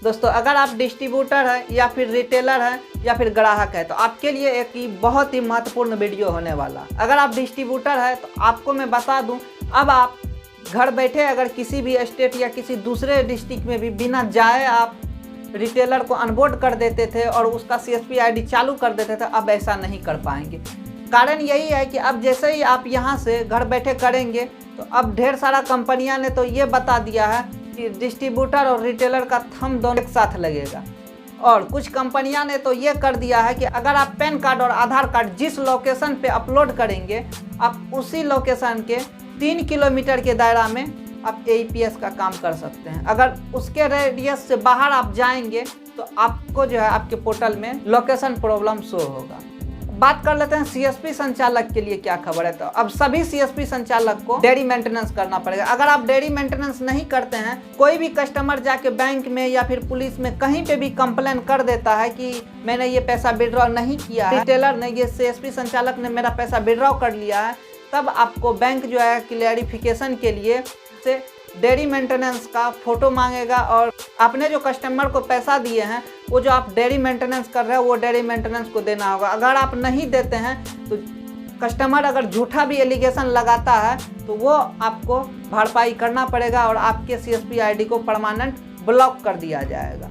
दोस्तों अगर आप डिस्ट्रीब्यूटर हैं या फिर रिटेलर हैं या फिर ग्राहक है तो आपके लिए एक बहुत ही महत्वपूर्ण वीडियो होने वाला। अगर आप डिस्ट्रीब्यूटर है तो आपको मैं बता दूं, अब आप घर बैठे अगर किसी भी स्टेट या किसी दूसरे डिस्ट्रिक्ट में भी बिना जाए आप रिटेलर को अनबोर्ड कर देते थे और उसका CSP ID चालू कर देते थे, अब ऐसा नहीं कर पाएंगे। कारण यही है कि अब जैसे ही आप यहाँ से घर बैठे करेंगे तो अब ढेर सारा कंपनियां ने तो ये बता दिया है कि डिस्ट्रीब्यूटर और रिटेलर का थंब दोनों एक साथ लगेगा। और कुछ कंपनियां ने तो ये कर दिया है कि अगर आप पैन कार्ड और आधार कार्ड जिस लोकेशन पे अपलोड करेंगे, आप उसी लोकेशन के 3 किलोमीटर के दायरा में आप AEPS का काम कर सकते हैं। अगर उसके रेडियस से बाहर आप जाएंगे तो आपको जो है आपके पोर्टल में लोकेशन प्रॉब्लम शो होगा। बात कर लेते हैं CSP संचालक के लिए क्या खबर है। तो अब सभी CSP संचालक को डेयरी मेंटेनेंस करना पड़ेगा। अगर आप डेयरी मेंटेनेंस नहीं करते हैं, कोई भी कस्टमर जाके बैंक में या फिर पुलिस में कहीं पे भी कंप्लेन कर देता है कि मैंने ये पैसा विड्रॉ नहीं किया है, रिटेलर ने, ये CSP संचालक ने मेरा पैसा विड्रॉ कर लिया है, तब आपको बैंक जो है क्लैरिफिकेशन के लिए से डेयरी मेंटेनेंस का फोटो मांगेगा और आपने जो कस्टमर को पैसा दिए हैं वो जो आप डेयरी मेंटेनेंस कर रहे हो वो डेयरी मेंटेनेंस को देना होगा। अगर आप नहीं देते हैं तो कस्टमर अगर झूठा भी एलिगेशन लगाता है तो वो आपको भरपाई करना पड़ेगा और आपके CSP ID को परमानेंट ब्लॉक कर दिया जाएगा।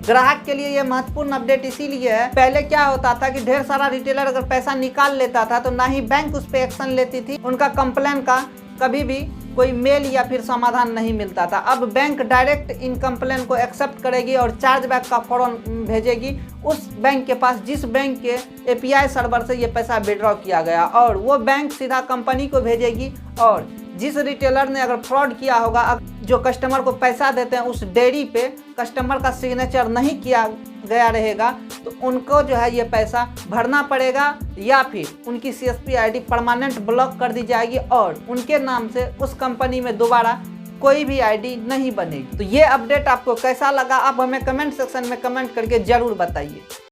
ग्राहक के लिए ये महत्वपूर्ण अपडेट इसीलिए है, पहले क्या होता था कि ढेर सारा रिटेलर अगर पैसा निकाल लेता था तो ना ही बैंक उस पर एक्शन लेती थी, उनका कंप्लेन का कभी भी कोई मेल या फिर समाधान नहीं मिलता था। अब बैंक डायरेक्ट इन कंप्लेन को एक्सेप्ट करेगी और चार्जबैक का फॉर्म भेजेगी उस बैंक के पास जिस बैंक के API सर्वर से ये पैसा विड्रॉ किया गया, और वो बैंक सीधा कंपनी को भेजेगी और जिस रिटेलर ने अगर फ्रॉड किया होगा, जो कस्टमर को पैसा देते हैं उस डेयरी पे कस्टमर का सिग्नेचर नहीं किया गया रहेगा तो उनको जो है ये पैसा भरना पड़ेगा या फिर उनकी CSP ID परमानेंट ब्लॉक कर दी जाएगी और उनके नाम से उस कंपनी में दोबारा कोई भी ID नहीं बनेगी। तो ये अपडेट आपको कैसा लगा आप हमें कमेंट सेक्शन में कमेंट करके ज़रूर बताइए।